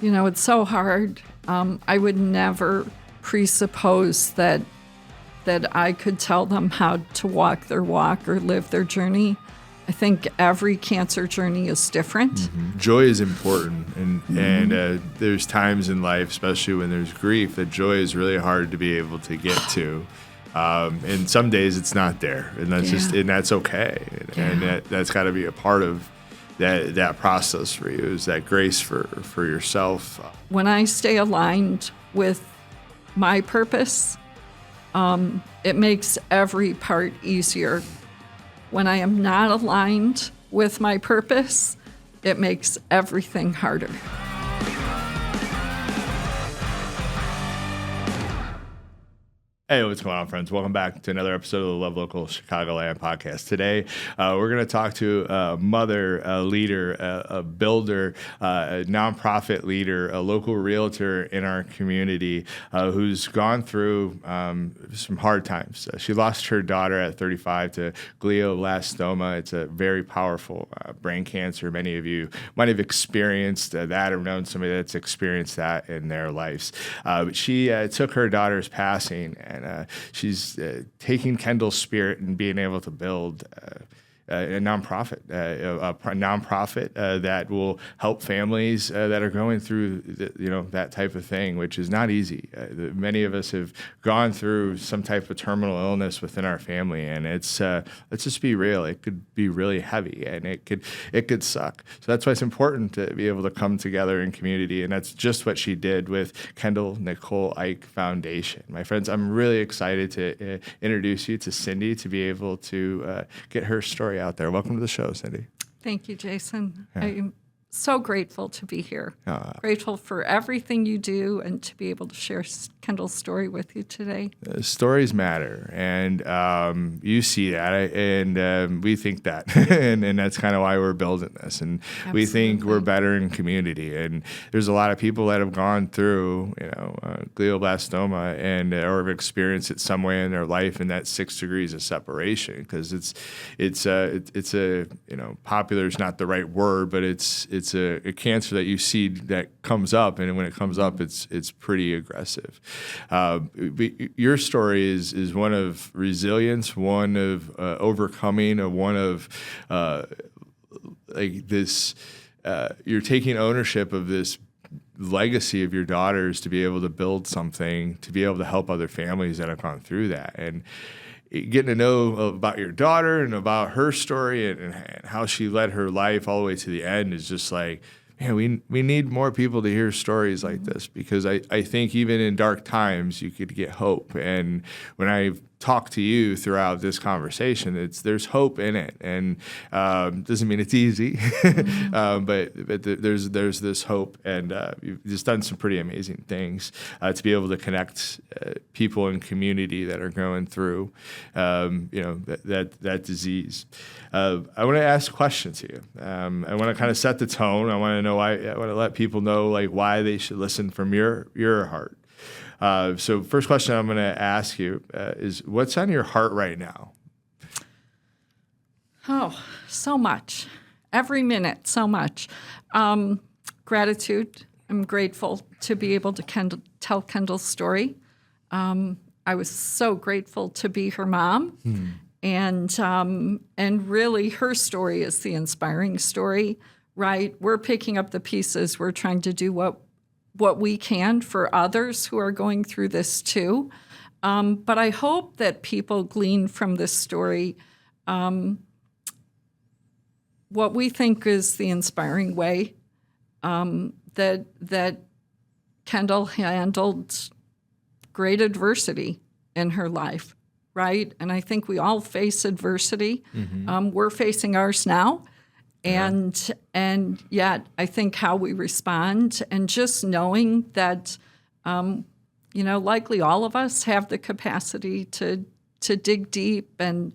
It's so hard. I would never presuppose that I could tell them how to walk their walk or live their journey. I think every cancer journey is different. Mm-hmm. Joy is important, and there's times in life, especially when there's grief, that joy is really hard to be able to get to. And some days it's not there, and that's okay. And that's got to be a part of that process for you, is that grace for yourself. When I stay aligned with my purpose, it makes every part easier. When I am not aligned with my purpose, it makes everything harder. Hey, what's going on, friends? Welcome back to another episode of the Love Local Chicagoland podcast. Today, we're going to talk to a mother, a leader, a builder, a nonprofit leader, a local realtor in our community who's gone through some hard times. She lost her daughter at 35 to glioblastoma. It's a very powerful brain cancer. Many of you might have experienced that or known somebody that's experienced that in their lives. But she took her daughter's passing, and she's taking Kendall's spirit and being able to build a nonprofit that will help families that are going through that type of thing, which is not easy. Many of us have gone through some type of terminal illness within our family, and let's just be real. It could be really heavy, and it could suck. So that's why it's important to be able to come together in community, and that's just what she did with Kendall Nicole Icke Foundation. My friends, I'm really excited to introduce you to Cindy, to be able to get her story out there. Welcome to the show, Cindy. Thank you, Jason. Yeah. I'm so grateful to be here. Grateful for everything you do and to be able to share Kendall's story with you today. Stories matter, and you see that, and we think that, and that's kind of why we're building this. And Absolutely. We think we're better in community. And there's a lot of people that have gone through, glioblastoma or have experienced it some way in their life, and that 6 degrees of separation, because it's a popular is not the right word, but it's a cancer that you see that comes up, and when it comes up, it's pretty aggressive. Your story is one of resilience, one of overcoming, one of this. You're taking ownership of this legacy of your daughters to be able to build something, to be able to help other families that have gone through that, and getting to know about your daughter and about her story and how she led her life all the way to the end is just like, man, we need more people to hear stories like this, because I think even in dark times you could get hope. And when I've talked to you throughout this conversation, there's hope in it, and doesn't mean it's easy, but there's this hope, and you've just done some pretty amazing things to be able to connect people in community that are going through that disease. I want to ask questions to you. I want to kind of set the tone. I want to know why. I want to let people know why they should listen from your heart. So first question I'm going to ask you is, what's on your heart right now? Oh, so much. Every minute, so much. Gratitude. I'm grateful to be able to tell Kendall's story. I was so grateful to be her mom. And really her story is the inspiring story, right? We're picking up the pieces. We're trying to do what we can for others who are going through this too. But I hope that people glean from this story what we think is the inspiring way that Kendall handled great adversity in her life, right? And I think we all face adversity. We're facing ours now. And yet I think how we respond, and just knowing that, likely all of us have the capacity to dig deep and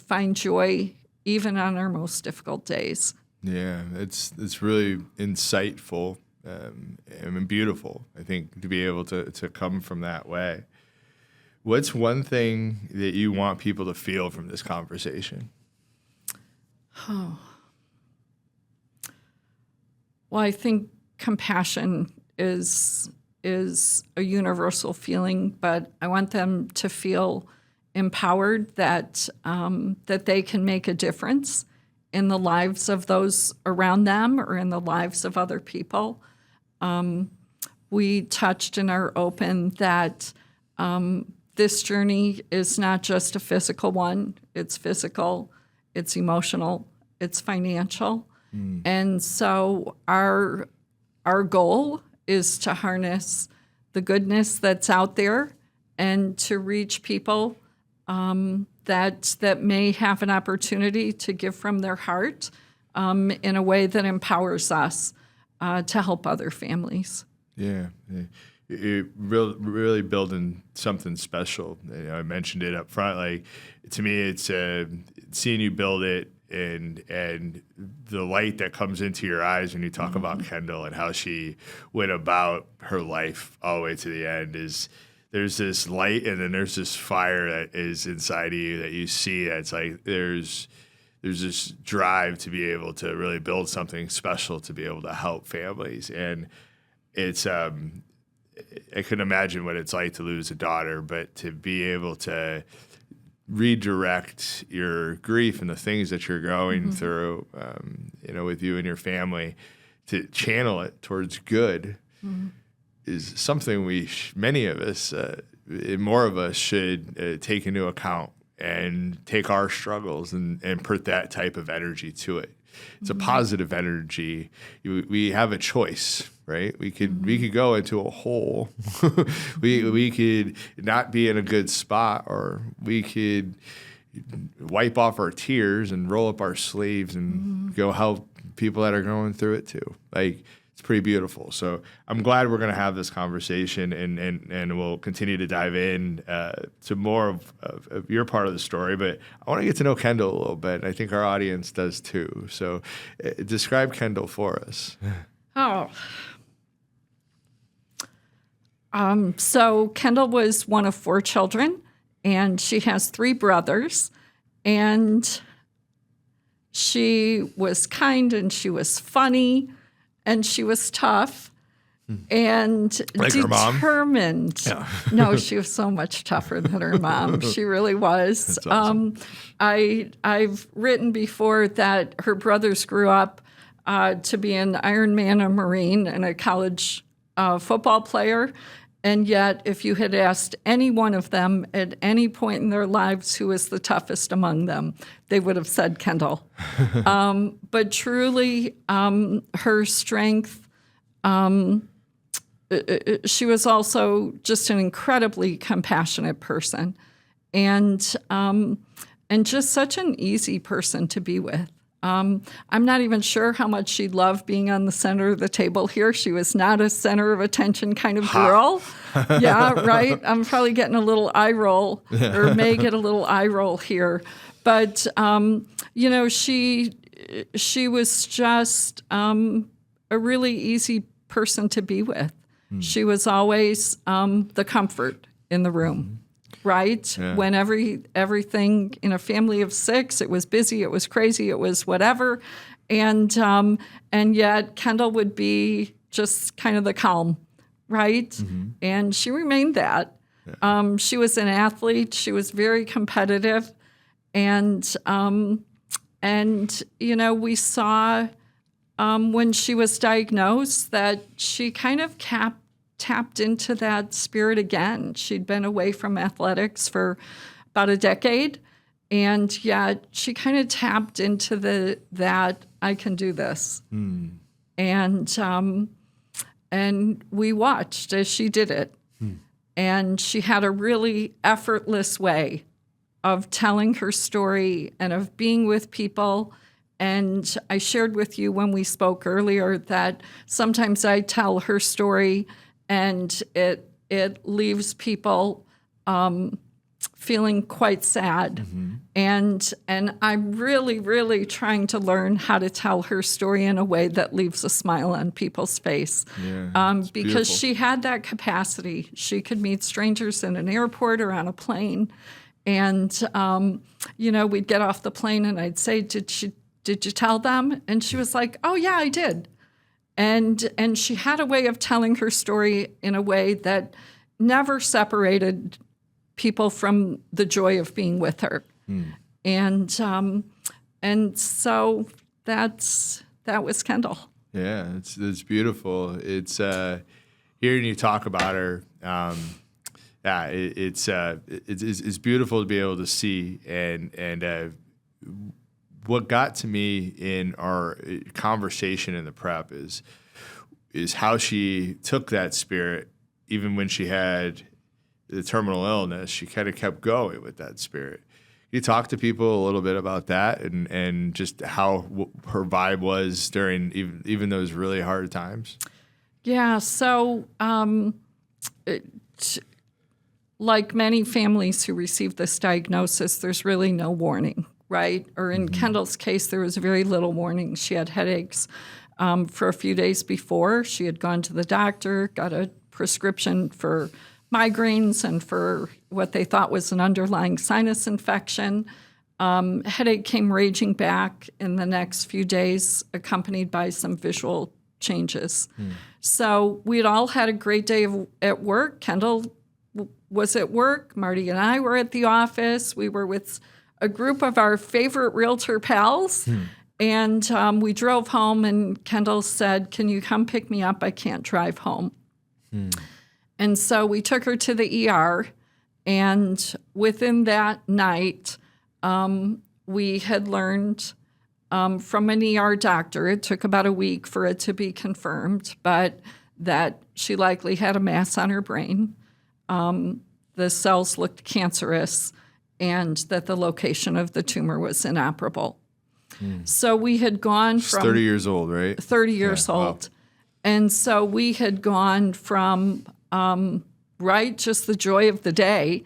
find joy even on our most difficult days. Yeah, it's really insightful and beautiful, I think, to be able to come from that way. What's one thing that you want people to feel from this conversation? Oh. Well, I think compassion is a universal feeling, but I want them to feel empowered that they can make a difference in the lives of those around them or in the lives of other people. We touched in our open that this journey is not just a physical one. It's physical, it's emotional, it's financial. And so our goal is to harness the goodness that's out there and to reach people that may have an opportunity to give from their heart in a way that empowers us to help other families. Yeah. You're really building something special. I mentioned it up front. Like, to me, it's seeing you build it and the light that comes into your eyes when you talk about Kendall and how she went about her life all the way to the end. Is there's this light and then there's this fire that is inside of you that you see. That's like there's this drive to be able to really build something special to be able to help families. And it's I couldn't imagine what it's like to lose a daughter, but to be able to redirect your grief and the things that you're going through, with you and your family, to channel it towards good is something many of us, more of us should take into account and take our struggles and put that type of energy to it. It's a positive energy. We have a choice, right? We could go into a hole. we could not be in a good spot, or we could wipe off our tears and roll up our sleeves and go help people that are going through it too. Like, it's pretty beautiful. So I'm glad we're going to have this conversation, and we'll continue to dive in to more of your part of the story. But I want to get to know Kendall a little bit, and I think our audience does too. So describe Kendall for us. So Kendall was one of 4 children, and she has 3 brothers, and she was kind, and she was funny, and she was tough and like determined. Her mom? Yeah. No, she was so much tougher than her mom. She really was. That's awesome. I've written before that her brothers grew up to be an Ironman, a Marine, and a college football player. And yet, if you had asked any one of them at any point in their lives who was the toughest among them, they would have said Kendall. But truly, her strength, she was also just an incredibly compassionate person, and just such an easy person to be with. I'm not even sure how much she loved being on the center of the table here. She was not a center of attention kind of girl. Yeah, right? I'm probably getting a little eye roll, or may get a little eye roll here. But, she was just a really easy person to be with. She was always the comfort in the room. Right? Yeah. When everything in a family of 6, it was busy, it was crazy, it was whatever. And yet Kendall would be just kind of the calm, right? And she remained that. Yeah. She was an athlete. She was very competitive. And we saw when she was diagnosed that she kind of tapped into that spirit again. She'd been away from athletics for about a decade, and yet she kind of tapped into that I can do this. And we watched as she did it. And she had a really effortless way of telling her story and of being with people. And I shared with you when we spoke earlier that sometimes I tell her story and it leaves people feeling quite sad. And I'm really, really trying to learn how to tell her story in a way that leaves a smile on people's face. Because beautiful. She had that capacity. She could meet strangers in an airport or on a plane. And, we'd get off the plane and I'd say, did you tell them? And she was like, oh, yeah, I did. And she had a way of telling her story in a way that never separated people from the joy of being with her. And so that was Kendall. Yeah, it's beautiful. It's hearing you talk about her. It's beautiful to be able to see, and what got to me in our conversation in the prep is how she took that spirit, even when she had the terminal illness. She kind of kept going with that spirit. You talk to people a little bit about that, and just how her vibe was during even those really hard times. Yeah. So, like many families who receive this diagnosis, there's really no warning, right? Or in Kendall's case, there was very little warning. She had headaches for a few days before. She had gone to the doctor, got a prescription for migraines and for what they thought was an underlying sinus infection. Headache came raging back in the next few days, accompanied by some visual changes. So we'd all had a great day at work. Kendall was at work. Marty and I were at the office. We were with a group of our favorite realtor pals. And we drove home, and Kendall said, "Can you come pick me up? I can't drive home." And so we took her to the ER, and within that night, we had learned from an ER doctor, it took about a week for it to be confirmed, but that she likely had a mass on her brain. The cells looked cancerous, and that the location of the tumor was inoperable. So we had gone from 30 years old, right? 30 years old. Wow. And so we had gone from, just the joy of the day,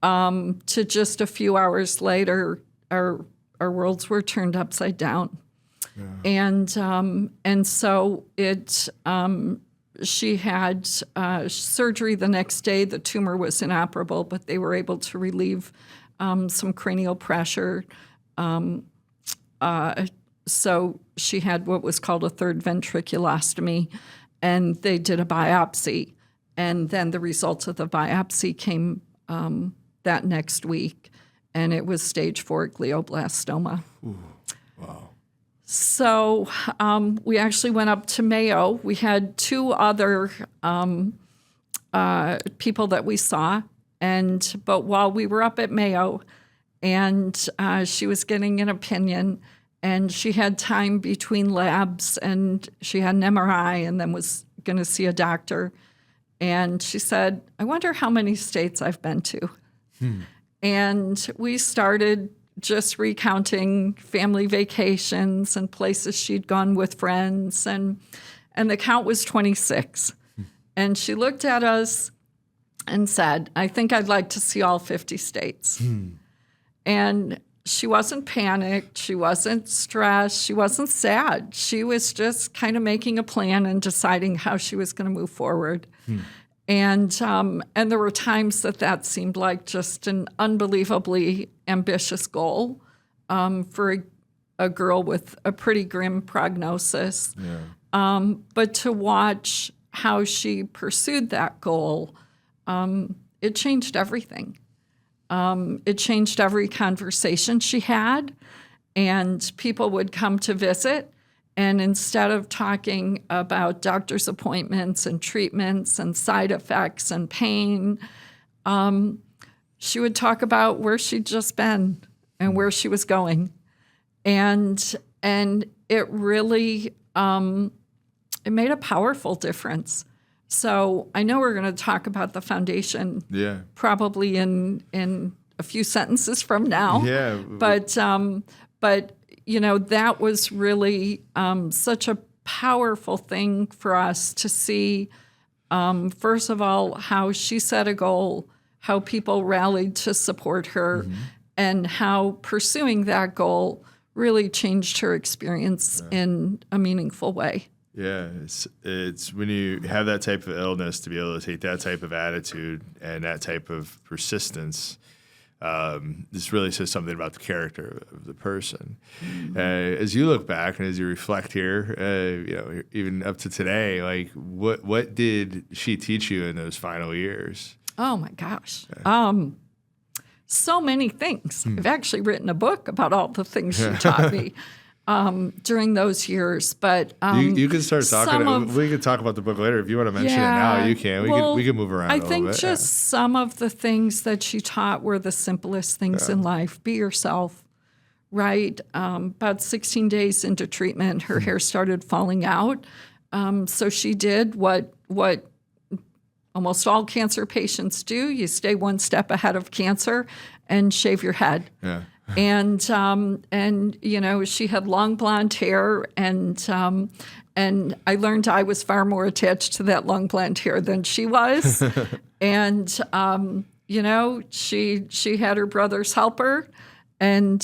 to just a few hours later, our worlds were turned upside down. Yeah. And so she had surgery the next day. The tumor was inoperable, but they were able to relieve some cranial pressure. So she had what was called a third ventriculostomy, and they did a biopsy. And then the results of the biopsy came that next week, and it was stage 4 glioblastoma. Ooh, wow. So we actually went up to Mayo. We had 2 other people that we saw, but while we were up at Mayo, and she was getting an opinion, and she had time between labs, and she had an MRI and then was going to see a doctor. And she said, "I wonder how many states I've been to." And we started just recounting family vacations and places she'd gone with friends, and the count was 26. And she looked at us and said, "I think I'd like to see all 50 states." And she wasn't panicked. She wasn't stressed. She wasn't sad. She was just kind of making a plan and deciding how she was going to move forward. And there were times that seemed like just an unbelievably ambitious goal for a girl with a pretty grim prognosis. Yeah. But to watch how she pursued that goal, it changed everything. It changed every conversation she had, and people would come to visit, and instead of talking about doctor's appointments and treatments and side effects and pain, she would talk about where she'd just been and where she was going. And it really, it made a powerful difference. So I know we're going to talk about the foundation probably in a few sentences from now. Yeah. But that was really such a powerful thing for us to see, first of all, how she set a goal, how people rallied to support her, and how pursuing that goal really changed her experience in a meaningful way. Yeah, it's when you have that type of illness, to be able to take that type of attitude and that type of persistence, this really says something about the character of the person. As you look back and as you reflect here, even up to today, like what did she teach you in those final years? Oh my gosh. So many things. I've actually written a book about all the things she taught me during those years. But you can start talking. We can talk about the book later if you want to mention it now. You can. We can move around. I think just some of the things that she taught were the simplest things in life. Be yourself. Right. About 16 days into treatment, her hair started falling out. So she did what almost all cancer patients do. You stay one step ahead of cancer and shave your head. Yeah. And she had long blonde hair, and I learned I was far more attached to that long blonde hair than she was. And she had her brothers help her, and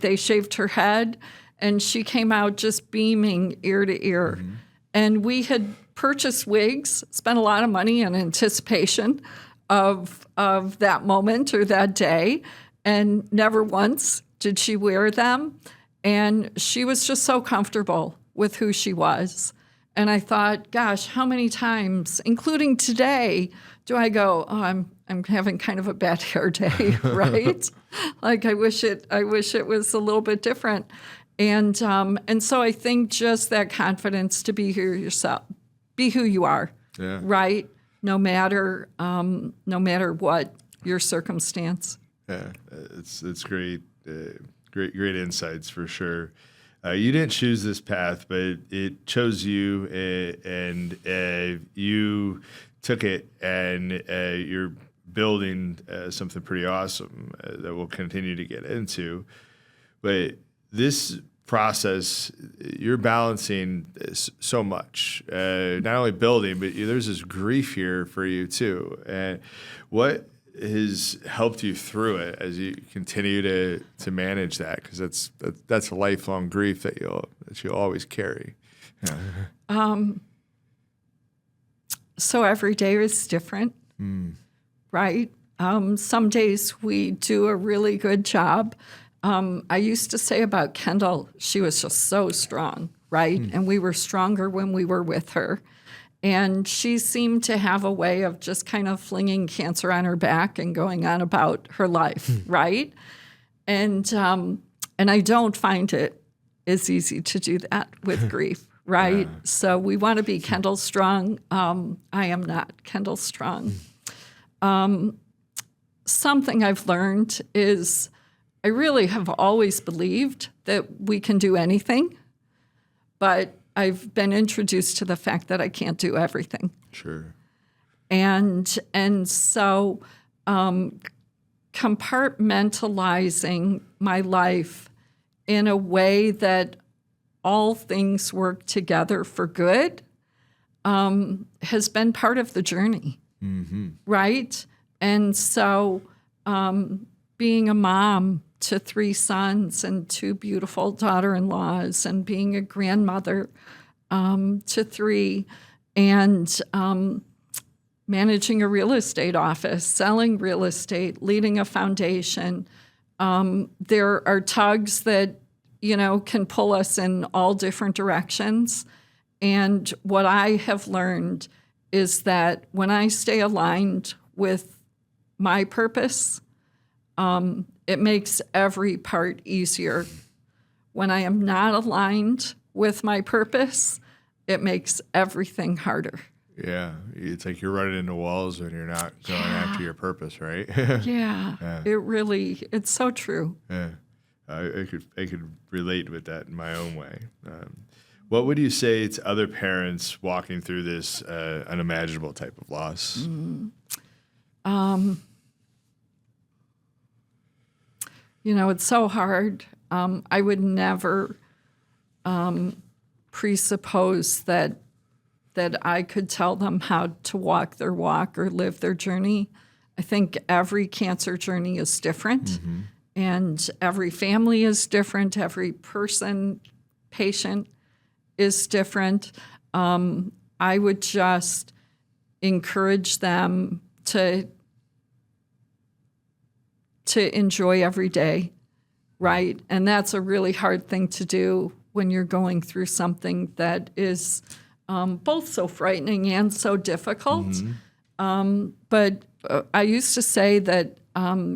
they shaved her head, and she came out just beaming ear to ear. Mm-hmm. And we had purchased wigs, spent a lot of money in anticipation of that moment or that day, and never once did she wear them. And she was just so comfortable with who she was. And I thought, gosh, how many times, including today, do I go, oh, I'm having kind of a bad hair day, right? Like I wish it was a little bit different. And so I think just that confidence to be here yourself, be who you are, right? No matter what your circumstance. Yeah, it's great, great insights for sure. You didn't choose this path, but it chose you, and you took it, and you're building something pretty awesome that we'll continue to get into. But this process, you're balancing so much, not only building, but there's this grief here for you too. And what has helped you through it as you continue to manage that? Because that's a lifelong grief that you'll always carry. Yeah. So every day is different, right? Some days we do a really good job. I used to say about Kendall, she was just so strong, right? And we were stronger when we were with her. And she seemed to have a way of just kind of flinging cancer on her back and going on about her life, right? And I don't find it as easy to do that with grief, right? Yeah. So we want to be Kendall strong. I am not Kendall strong. Something I've learned is I really have always believed that we can do anything, but I've been introduced to the fact that I can't do everything. Sure. And so compartmentalizing my life in a way that all things work together for good has been part of the journey, right? And so being a mom to 3 sons and 2 beautiful daughter-in-laws, and being a grandmother to 3, and managing a real estate office, selling real estate, leading a foundation. There are tugs that, can pull us in all different directions. And what I have learned is that when I stay aligned with my purpose, it makes every part easier. When I am not aligned with my purpose, it makes everything harder. Yeah, it's like you're running into walls when you're not going after your purpose, right? Yeah. It's so true. Yeah, I could relate with that in my own way. What would you say to other parents walking through this unimaginable type of loss? It's so hard. I would never presuppose that I could tell them how to walk their walk or live their journey. I think every cancer journey is different, and every family is different. Every patient is different. I would just encourage them to to enjoy every day, right? And that's a really hard thing to do when you're going through something that is both so frightening and so difficult. But I used to say that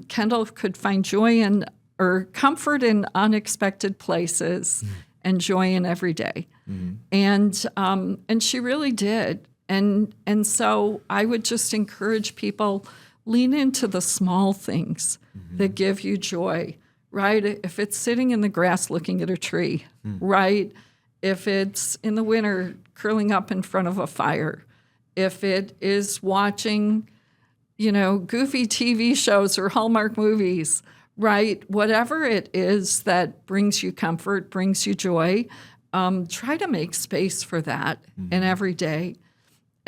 Kendall could find joy in or comfort in unexpected places and joy in every day. And she really did. And so I would just encourage people, lean into the small things that give you joy, right? If it's sitting in the grass looking at a tree, right? If it's in the winter curling up in front of a fire, if it is watching, goofy TV shows or Hallmark movies, right? Whatever it is that brings you comfort, brings you joy, try to make space for that in every day.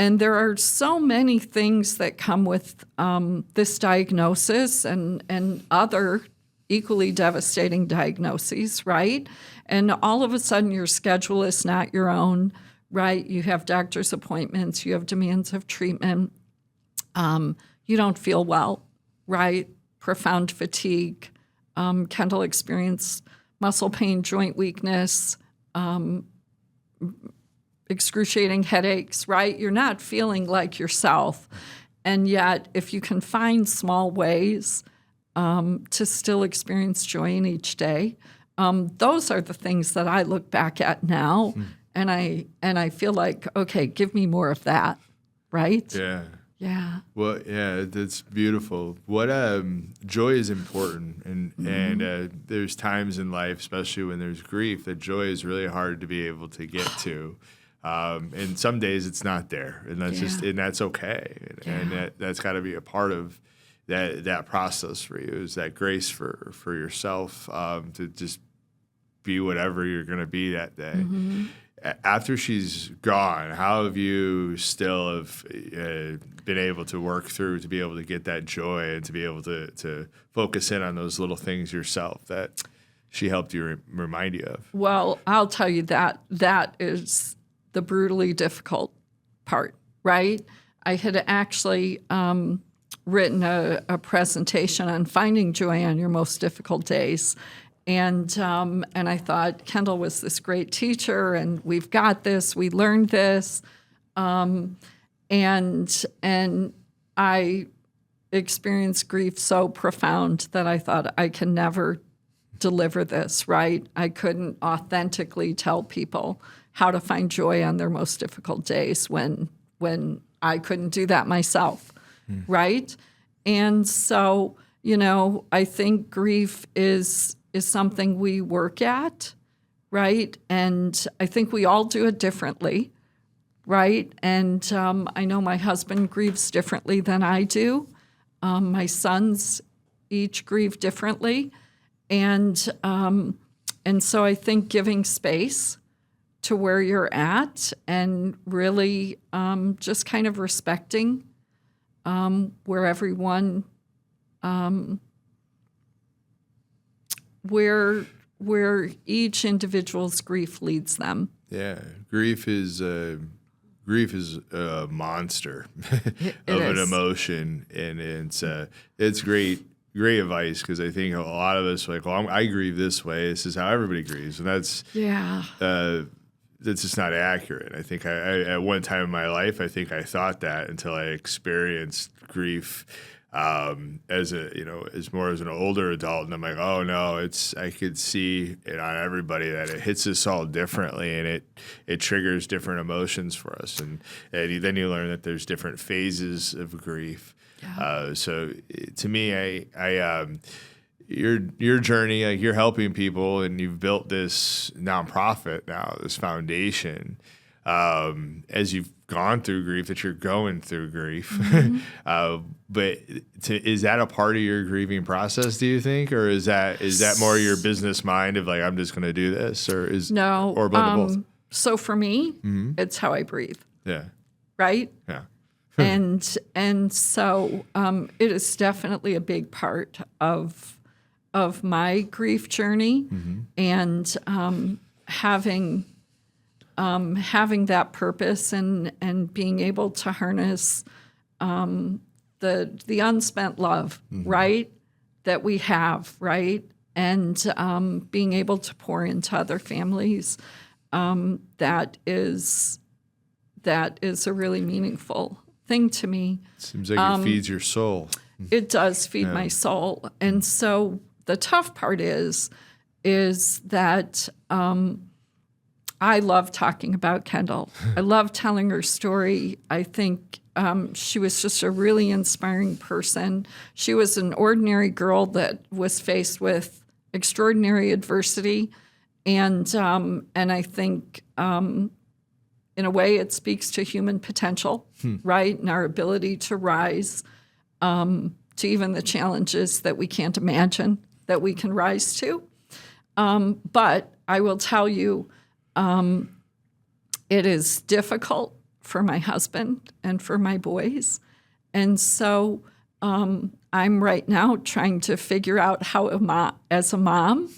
And there are so many things that come with this diagnosis and other equally devastating diagnoses, right? And all of a sudden your schedule is not your own, right? You have doctor's appointments, you have demands of treatment. You don't feel well, right? Profound fatigue. Kendall experienced muscle pain, joint weakness, excruciating headaches, right? You're not feeling like yourself. And yet, if you can find small ways to still experience joy in each day, those are the things that I look back at now, and I feel like, okay, give me more of that, right? Yeah. Yeah. Well, yeah, that's beautiful. What joy is important, and there's times in life, especially when there's grief, that joy is really hard to be able to get to. And some days it's not there, and that's okay. And that's got to be a part of that process for you, is that grace for yourself to just be whatever you're going to be that day. After she's gone, how have you still been able to work through to be able to get that joy and to be able to focus in on those little things yourself that she helped you remind you of? Well, I'll tell you that is the brutally difficult part, right? I had actually written a presentation on finding joy on your most difficult days. And I thought Kendall was this great teacher, and we've got this, we learned this. And I experienced grief so profound that I thought I can never deliver this, right? I couldn't authentically tell people how to find joy on their most difficult days when I couldn't do that myself, right? And so, I think grief is something we work at, right? And I think we all do it differently, right? And I know my husband grieves differently than I do. My sons each grieve differently. And so I think giving space to where you're at and really just kind of respecting where everyone where each individual's grief leads them. Yeah, grief is a monster of an emotion, and it's great advice, because I think a lot of us are like, well, I grieve this way. This is how everybody grieves, and that's just not accurate. I think I at one time in my life, I think I thought that until I experienced grief as an older adult, and I'm like, oh no, I could see it on everybody that it hits us all differently, and it triggers different emotions for us, and then you learn that there's different phases of grief. Yeah. So to me, your journey, like, you're helping people, and you've built this nonprofit now, this foundation, as you've gone through grief, that you're going through grief. But is that a part of your grieving process, do you think? Or is that more your business mind of like, I'm just going to do this? Or or both? So for me, it's how I breathe. Yeah. Right? Yeah. And so it is definitely a big part of my grief journey, and having that purpose and being able to harness the unspent love, right? that we have, right? And being able to pour into other families, that is a really meaningful thing to me. Seems like it feeds your soul. It does feed my soul. And so the tough part is that I love talking about Kendall. I love telling her story. I think she was just a really inspiring person. She was an ordinary girl that was faced with extraordinary adversity. And I think in a way it speaks to human potential, right? And our ability to rise to even the challenges that we can't imagine that we can rise to. But I will tell you, it is difficult for my husband and for my boys. And so I'm right now trying to figure out how, as a mom,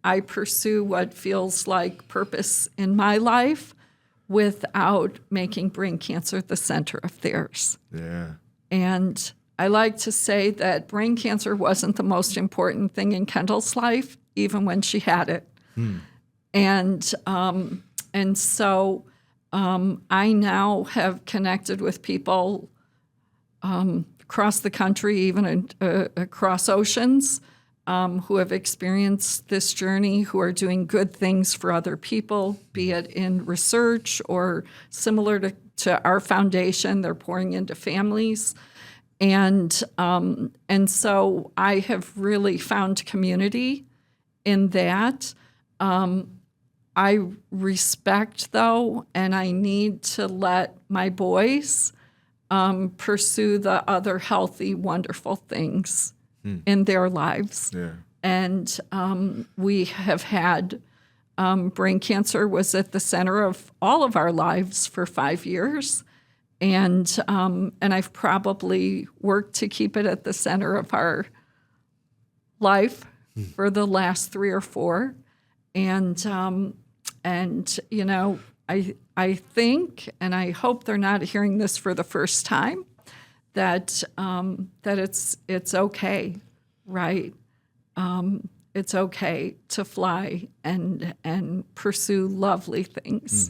I pursue what feels like purpose in my life without making brain cancer the center of theirs. Yeah. And I like to say that brain cancer wasn't the most important thing in Kendall's life, even when she had it. And so I now have connected with people across the country, even across oceans, who have experienced this journey, who are doing good things for other people, be it in research or similar to our foundation, they're pouring into families. And so I have really found community in that. I respect, though, and I need to let my boys pursue the other healthy, wonderful things in their lives. Yeah. And we have had brain cancer was at the center of all of our lives for 5 years. And I've probably worked to keep it at the center of our life for the last 3 or 4. And you know, I think, and I hope they're not hearing this for the first time, that it's okay, right? It's okay to fly and pursue lovely things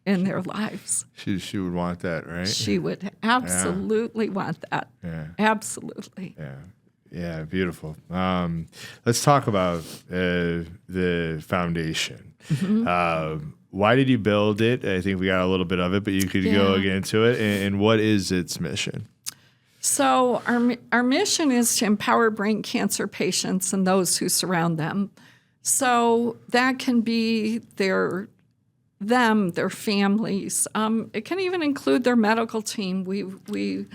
in their lives. She would want that, right? She would absolutely want that. Yeah. Absolutely. Yeah. Yeah, beautiful. Let's talk about the foundation. Why did you build it? I think we got a little bit of it, but you could go again into it. And what is its mission? So our mission is to empower brain cancer patients and those who surround them. So that can be their families. It can even include their medical team. We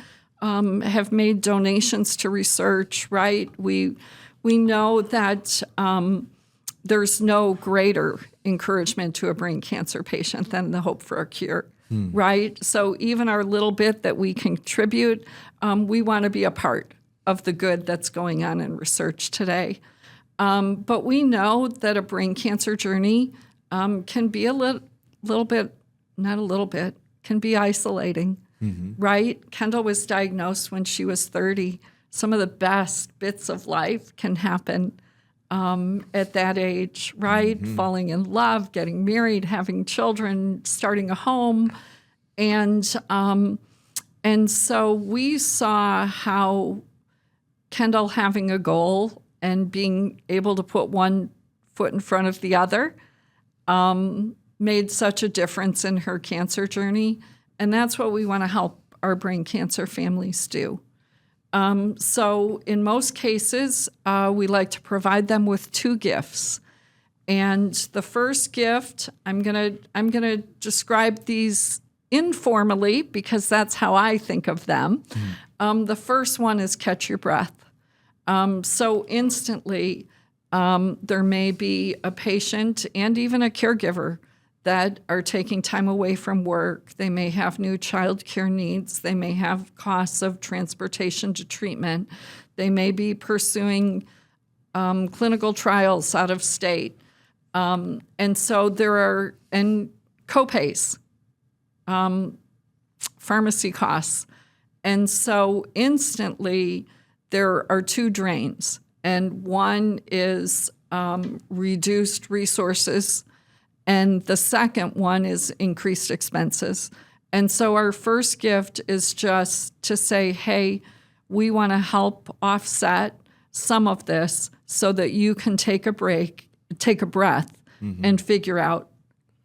have made donations to research, right? We know that there's no greater encouragement to a brain cancer patient than the hope for a cure, right? So even our little bit that we contribute, we want to be a part of the good that's going on in research today. But we know that a brain cancer journey can be a little bit, not a little bit, can be isolating. Right? Kendall was diagnosed when she was 30. Some of the best bits of life can happen at that age, right? Falling in love, getting married, having children, starting a home. And so we saw how Kendall having a goal and being able to put one foot in front of the other made such a difference in her cancer journey. And that's what we want to help our brain cancer families do. So in most cases, we like to provide them with 2 gifts. And the first gift, I'm gonna describe these informally because that's how I think of them. The first one is catch your breath. So instantly, there may be a patient and even a caregiver that are taking time away from work. They may have new child care needs. They may have costs of transportation to treatment. They may be pursuing clinical trials out of state. And so there are, and copays, pharmacy costs. And so instantly there are 2 drains. and one is reduced resources, and the second one is increased expenses. And so our first gift is just to say, hey, we want to help offset some of this so that you can take a break, take a breath, and figure out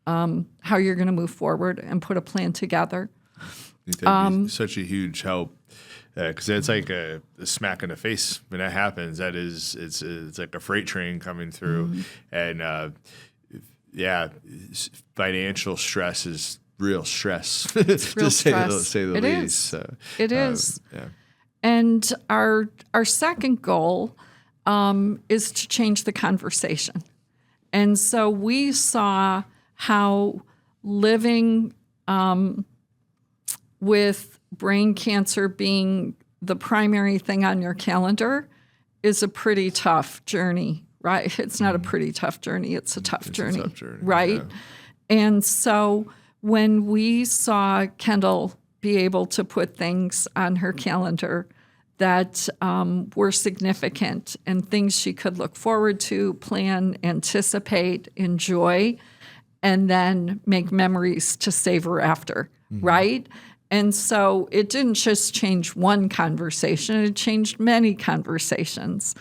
how you're going to move forward and put a plan together. I think that'd be such a huge help, because it's like a smack in the face when that happens. That is, it's like a freight train coming through, and financial stress is real stress. It's real stress. To say the it least. Is. So, it is. Yeah. And our second goal is to change the conversation. And so we saw how living with brain cancer being the primary thing on your calendar is a pretty tough journey, right? It's not a pretty tough journey. It's a tough journey, right? Yeah. And so when we saw Kendall be able to put things on her calendar that were significant and things she could look forward to, plan, anticipate, enjoy, and then make memories to savor after, right? And so it didn't just change one conversation, it changed many conversations.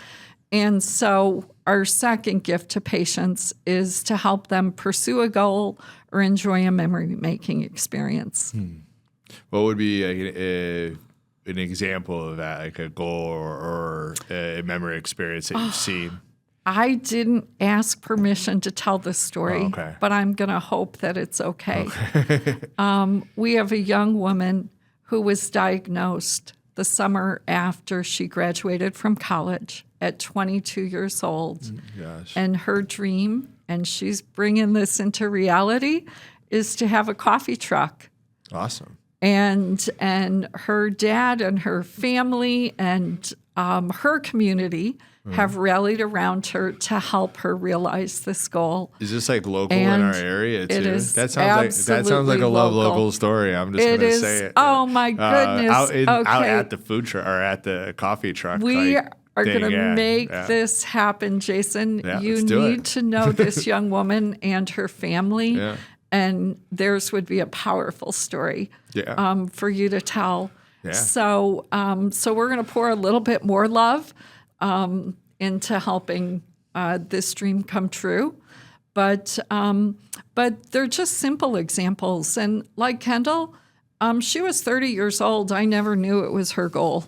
And so our second gift to patients is to help them pursue a goal or enjoy a memory-making experience. What would be an example of that, like a goal or a memory experience that you've seen? I didn't ask permission to tell this story, but I'm going to hope that it's okay. We have a young woman who was diagnosed the summer after she graduated from college at 22 years old. And her dream, and she's bringing this into reality, is to have a coffee truck. Awesome. And her dad and her family and her community have rallied around her to help her realize this goal. Is this like local in our area too? It is. That sounds like a Love Local story. I'm just going to say it. Oh my goodness! Out at the food truck or at the coffee truck. We are going to make this happen, Jason. You need to know this young woman and her family. Yeah. And theirs would be a powerful story for you to tell. Yeah. So we're going to pour a little bit more love into helping this dream come true. But they're just simple examples. And like Kendall, she was 30 years old. I never knew it was her goal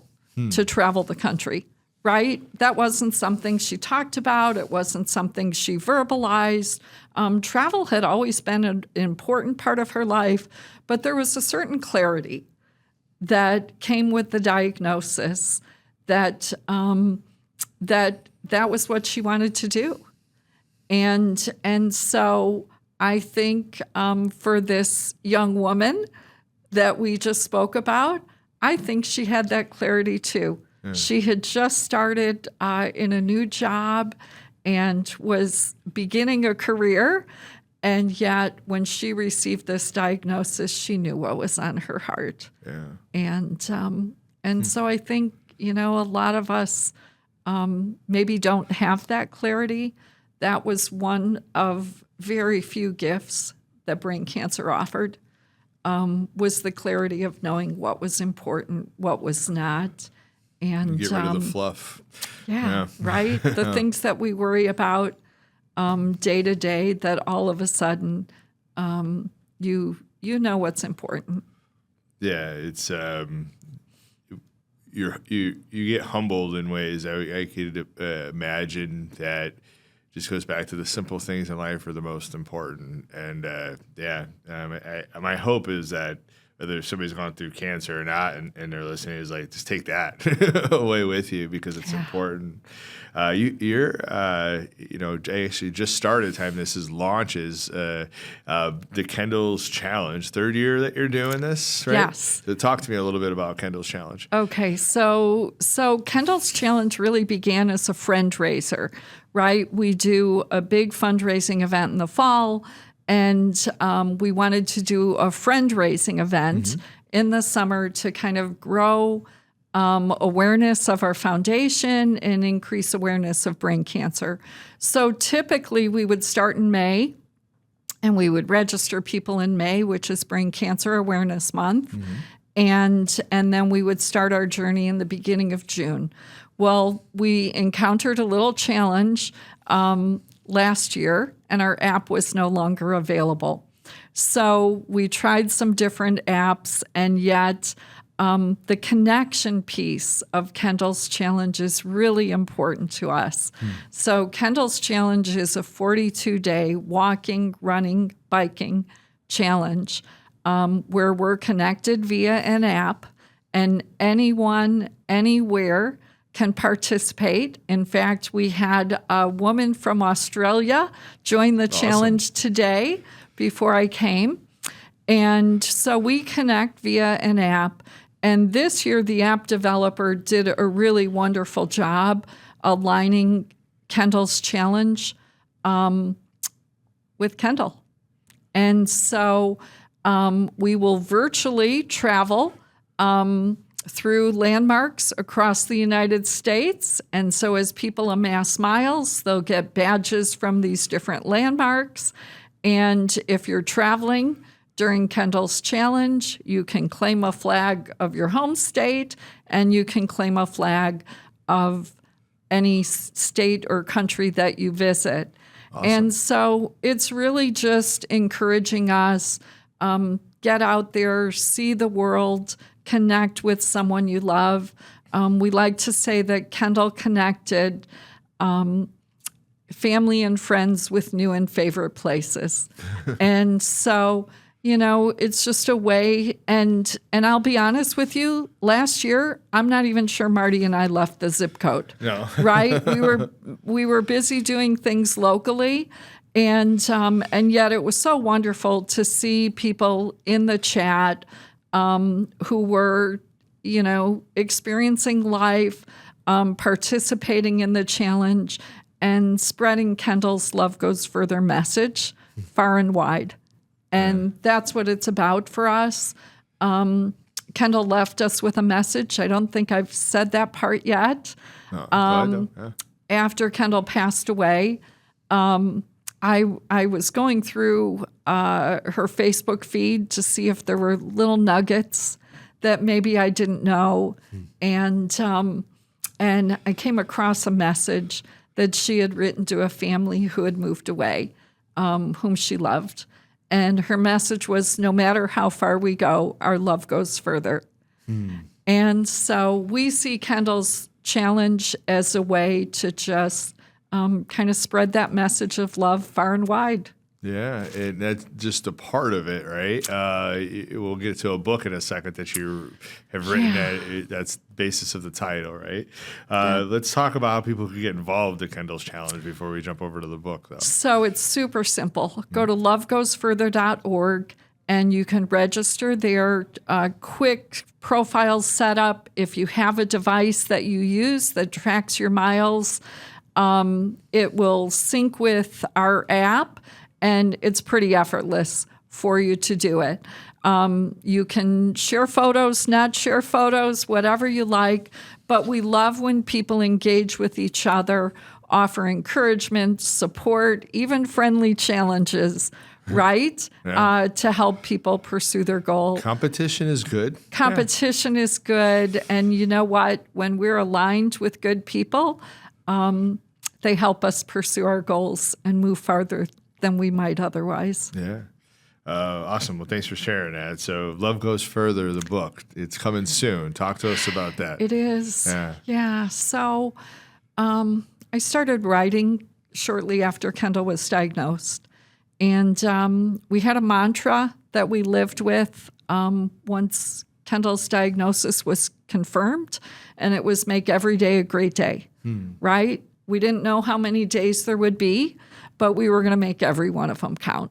to travel the country. Right? That wasn't something she talked about. It wasn't something she verbalized. Travel had always been an important part of her life, but there was a certain clarity that came with the diagnosis that that was what she wanted to do. And so I think for this young woman that we just spoke about, I think she had that clarity too. She had just started in a new job and was beginning a career. And yet when she received this diagnosis, she knew what was on her heart. Yeah. And so I think, a lot of us maybe don't have that clarity. That was one of very few gifts that brain cancer offered, was the clarity of knowing what was important, what was not. And get rid of the fluff. Yeah. Right? The things that we worry about day to day, that all of a sudden you know what's important. Yeah, it's you get humbled in ways I could imagine that just goes back to the simple things in life are the most important. And my hope is that whether somebody's gone through cancer or not and they're listening is like, just take that away with you because it's important. You're actually just started time this is launches the Kendall's Challenge, third year that you're doing this, right? Yes. So talk to me a little bit about Kendall's Challenge. Okay, so Kendall's Challenge really began as a friend raiser, right? We do a big fundraising event in the fall, and we wanted to do a friend-raising event in the summer to kind of grow awareness of our foundation and increase awareness of brain cancer. So typically we would start in May, and we would register people in May, which is Brain Cancer Awareness Month. And then we would start our journey in the beginning of June. Well, we encountered a little challenge last year, and our app was no longer available. So we tried some different apps, and yet the connection piece of Kendall's Challenge is really important to us. So Kendall's Challenge is a 42-day walking, running, biking challenge where we're connected via an app, and anyone, anywhere can participate. In fact, we had a woman from Australia join the challenge today before I came. And so we connect via an app. And this year, the app developer did a really wonderful job aligning Kendall's Challenge with Kendall. And so we will virtually travel through landmarks across the United States. And so as people amass miles, they'll get badges from these different landmarks. And if you're traveling during Kendall's Challenge, you can claim a flag of your home state, and you can claim a flag of any state or country that you visit. Awesome. And so it's really just encouraging us, get out there, see the world, connect with someone you love. We like to say that Kendall connected family and friends with new and favorite places. And so, it's just a way. And I'll be honest with you, last year, I'm not even sure Marty and I left the zip code. No. Right? We were busy doing things locally. And yet it was so wonderful to see people in the chat who were, experiencing life, participating in the challenge, and spreading Kendall's Love Goes Further message far and wide. And that's what it's about for us. Kendall left us with a message. I don't think I've said that part yet. After Kendall passed away, I was going through her Facebook feed to see if there were little nuggets that maybe I didn't know. And I came across a message that she had written to a family who had moved away, whom she loved. And her message was, no matter how far we go, our love goes further. And so we see Kendall's Challenge as a way to just kind of spread that message of love far and wide. Yeah, and that's just a part of it, right? We'll get to a book in a second that you have written. That's the basis of the title, right? Let's talk about how people can get involved in Kendall's Challenge before we jump over to the book, though. So it's super simple. Go to lovegoesfurther.org, and you can register there. Quick profile setup. If you have a device that you use that tracks your miles, it will sync with our app, and it's pretty effortless for you to do it. You can share photos, not share photos, whatever you like, but we love when people engage with each other, offer encouragement, support, even friendly challenges, right? To help people pursue their goal. Competition is good. Competition is good. And you know what? When we're aligned with good people, they help us pursue our goals and move farther than we might otherwise. Yeah. Awesome. Well, thanks for sharing that. So Love Goes Further, the book, it's coming soon. Talk to us about that. It is. Yeah. So I started writing shortly after Kendall was diagnosed. And we had a mantra that we lived with once Kendall's diagnosis was confirmed, and it was make every day a great day, right? We didn't know how many days there would be, but we were going to make every one of them count.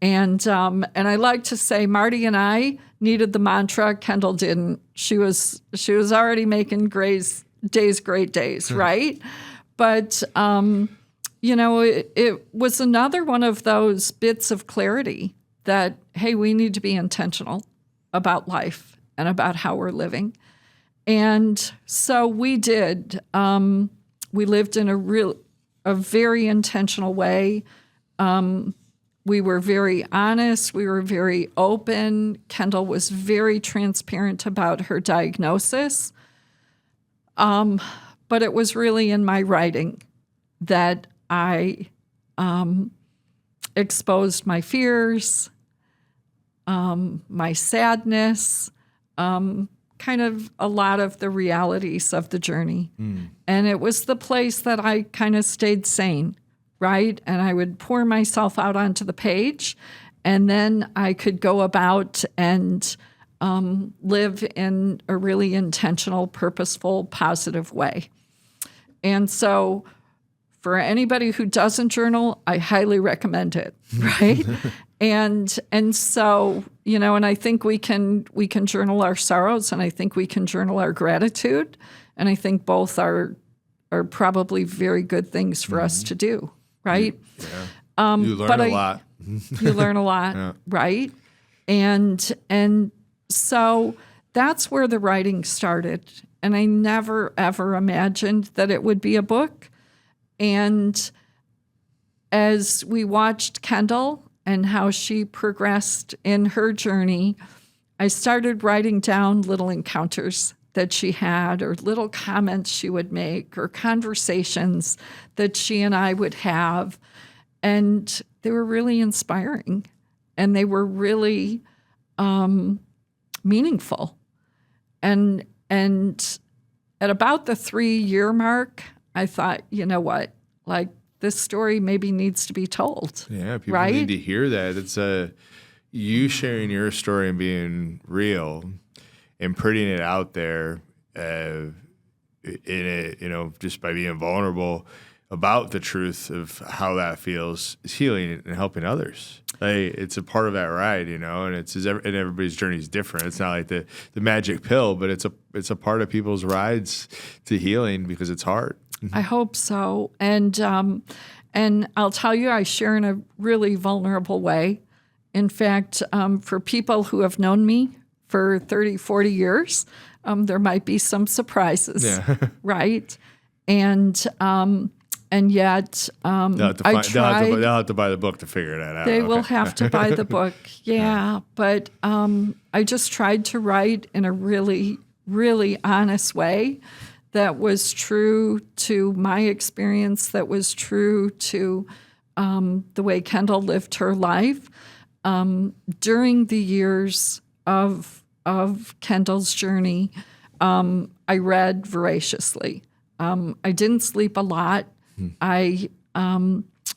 And I like to say Marty and I needed the mantra. Kendall didn't. She was already making days great days, right? But it was another one of those bits of clarity that, hey, we need to be intentional about life and about how we're living. And so we did. We lived in a very intentional way. We were very honest. We were very open. Kendall was very transparent about her diagnosis. But it was really in my writing that I exposed my fears, my sadness, kind of a lot of the realities of the journey. And it was the place that I kind of stayed sane, right? And I would pour myself out onto the page, and then I could go about and live in a really intentional, purposeful, positive way. And so for anybody who doesn't journal, I highly recommend it, right? And so, and I think we can journal our sorrows, and I think we can journal our gratitude, and I think both are probably very good things for us to do, right? Yeah. You learn a lot. You learn a lot, yeah. Right? And so that's where the writing started, and I never ever imagined that it would be a book. And as we watched Kendall and how she progressed in her journey, I started writing down little encounters that she had, or little comments she would make, or conversations that she and I would have. And they were really inspiring, and they were really meaningful. And at about the 3-year mark, I thought, you know what, like, this story maybe needs to be told. Yeah, people right? need to hear that. It's you sharing your story and being real and putting it out there in it, just by being vulnerable about the truth of how that feels is healing and helping others. It's a part of that ride, and and everybody's journey is different. It's not like the magic pill, but it's a part of people's rides to healing because it's hard. I hope so. And I'll tell you, I share in a really vulnerable way. In fact, for people who have known me for 30, 40 years, there might be some surprises, yeah. Right? And yet they'll have to buy the book to figure that out. They will have to buy the book, yeah. But I just tried to write in a really, really honest way that was true to my experience, that was true to the way Kendall lived her life. During the years of Kendall's journey, I read voraciously. I didn't sleep a lot. I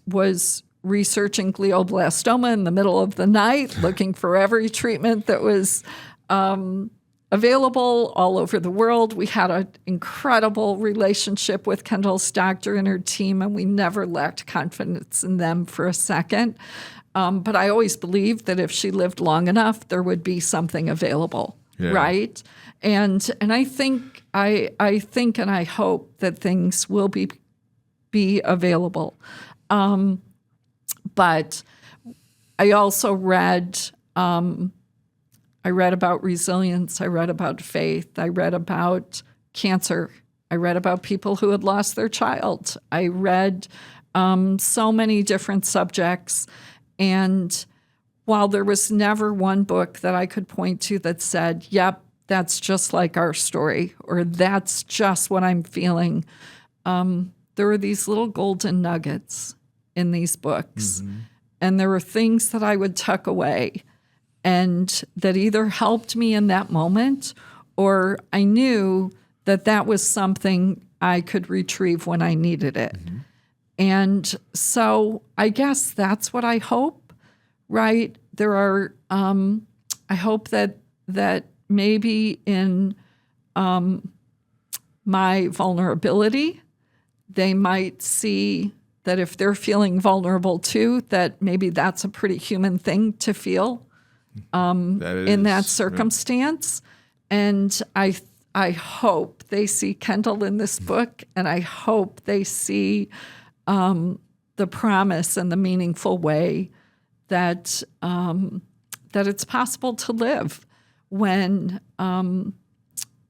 was researching glioblastoma in the middle of the night, looking for every treatment that was available all over the world. We had an incredible relationship with Kendall's doctor and her team, and we never lacked confidence in them for a second. But I always believed that if she lived long enough, there would be something available, yeah. Right? And I think and I hope that things will be available. But I also read about resilience. I read about faith. I read about cancer. I read about people who had lost their child. I read so many different subjects. And while there was never one book that I could point to that said, yep, that's just like our story, or that's just what I'm feeling, there were these little golden nuggets in these books. Mm-hmm. And there were things that I would tuck away and that either helped me in that moment, or I knew that that was something I could retrieve when I needed it. Mm-hmm. And so I guess that's what I hope, right? There are, I hope that maybe in my vulnerability, they might see that if they're feeling vulnerable too, that maybe that's a pretty human thing to feel in that circumstance. Yeah. And I hope they see Kendall in this book, and I hope they see the promise and the meaningful way that it's possible to live when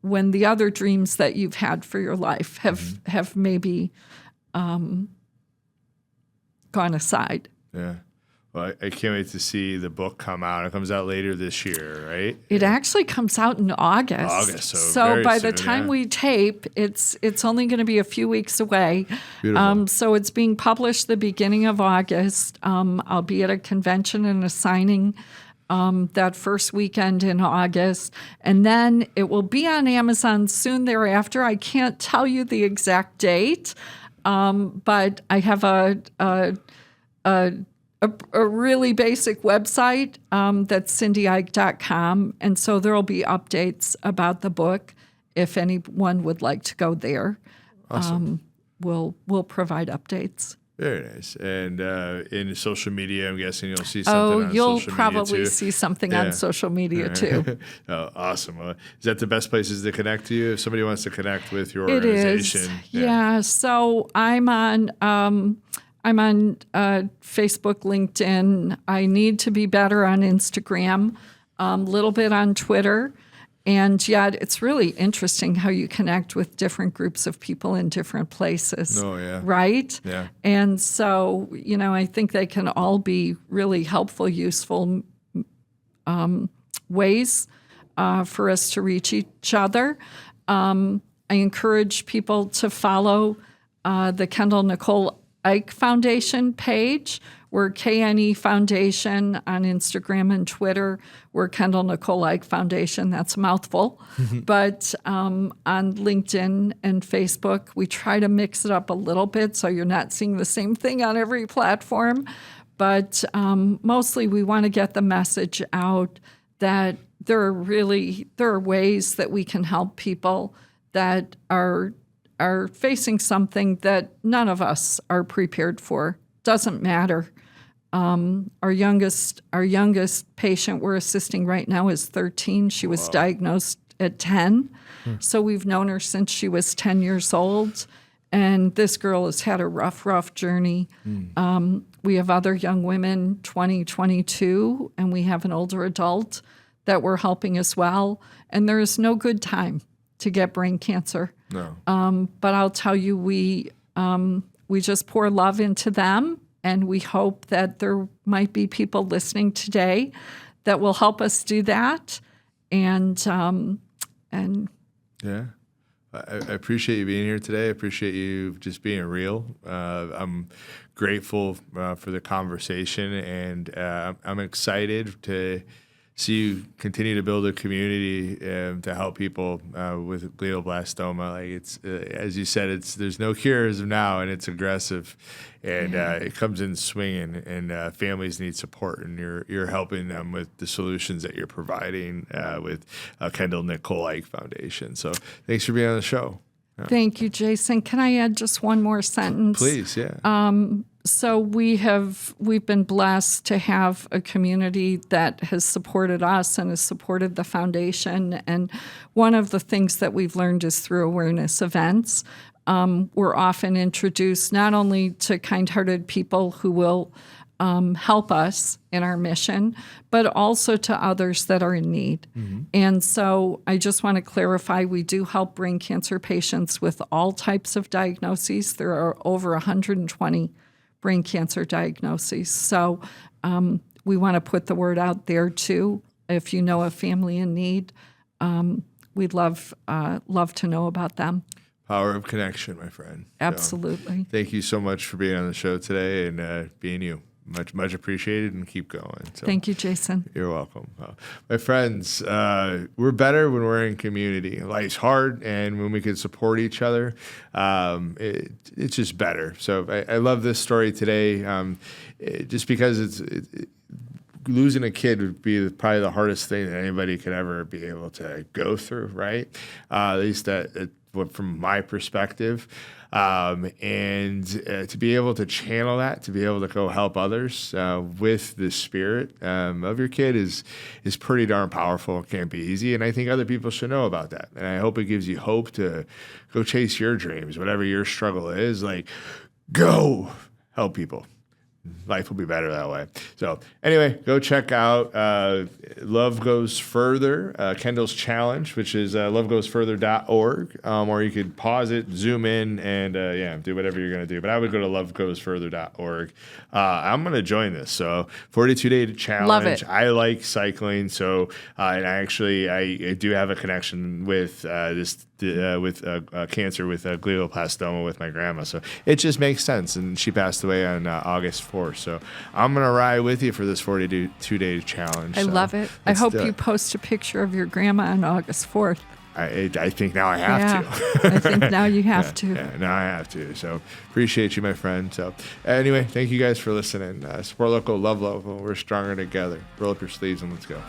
when the other dreams that you've had for your life have maybe gone aside. Yeah. Well, I can't wait to see the book come out. It comes out later this year, right? It actually comes out in August. So by the time we tape, it's only going to be a few weeks away. Beautiful. So it's being published the beginning of August. I'll be at a convention and a signing that first weekend in August. And then it will be on Amazon soon thereafter. I can't tell you the exact date, but I have a really basic website that's cindyeich.com. And so there will be updates about the book if anyone would like to go there. Awesome. We'll provide updates. Very nice. And in social media, I'm guessing you'll see something on social media you'll probably see something on social media too. Oh, awesome. Is that the best places to connect to you if somebody wants to connect with your It organization? is. Yeah. So I'm on Facebook, LinkedIn. I need to be better on Instagram, a little bit on Twitter. And yet it's really interesting how you connect with different groups of people in different places. Oh, yeah. Right? Yeah. And so, I think they can all be really helpful, useful ways for us to reach each other. I encourage people to follow the Kendall Nicole Icke Foundation page. We're KNE Foundation on Instagram and Twitter. We're Kendall Nicole Icke Foundation. That's a mouthful. But on LinkedIn and Facebook, we try to mix it up a little bit so you're not seeing the same thing on every platform. But mostly we want to get the message out that there are ways that we can help people that are facing something that none of us are prepared for. Doesn't matter. Our youngest patient we're assisting right now is 13. She was diagnosed at 10. So we've known her since she was 10 years old. And this girl has had a rough journey. We have other young women, 20, 22, and we have an older adult that we're helping as well. And there is no good time to get brain cancer. No. But I'll tell you, we just pour love into them, and we hope that there might be people listening today that will help us do that. And yeah. I appreciate you being here today. I appreciate you just being real. I'm grateful for the conversation, and I'm excited to see you continue to build a community to help people with glioblastoma. Like it's as you said, there's no cure as of now, and it's aggressive, and it comes in swinging. And families need support, and you're helping them with the solutions that you're providing with Kendall Nicole Icke Foundation. So thanks for being on the show. Thank you, Jason. Can I add just one more sentence? Please, yeah. So we've been blessed to have a community that has supported us and has supported the foundation. And one of the things that we've learned is through awareness events. We're often introduced not only to kind-hearted people who will help us in our mission, but also to others that are in need. And so I just want to clarify, we do help brain cancer patients with all types of diagnoses. There are over 120 brain cancer diagnoses. So we want to put the word out there too. If you know a family in need, we'd love to know about them. Power of connection, my friend. Absolutely. So, thank you so much for being on the show today and being you. Much appreciated, and keep going. So, thank you, Jason. You're welcome. My friends, we're better when we're in community. Life's hard, and when we can support each other, it's just better. So I love this story today, just because losing a kid would be probably the hardest thing that anybody could ever be able to go through, right? At least from my perspective. And to be able to channel that, to be able to go help others with the spirit of your kid is pretty darn powerful. It can't be easy. And I think other people should know about that. And I hope it gives you hope to go chase your dreams, whatever your struggle is. Like, go help people. life will be better that way. So anyway, go check out Love Goes Further, Kendall's challenge, which is lovegoesfurther.org, or you could pause it, zoom in, and do whatever you're going to do. But I would go to lovegoesfurther.org. I'm going to join this. So 42-day challenge. Love it. I like cycling, so and I do have a connection with cancer with glioblastoma with my grandma. So it just makes sense. And she passed away on August 4th. So I'm going to ride with you for this 42-day challenge. I love it. I hope you post a picture of your grandma on August 4th. I think now I have to. I think now you have to. Yeah, now I have to. So appreciate you, my friend. So anyway, thank you guys for listening. Support local, love local. We're stronger together. Roll up your sleeves and let's go.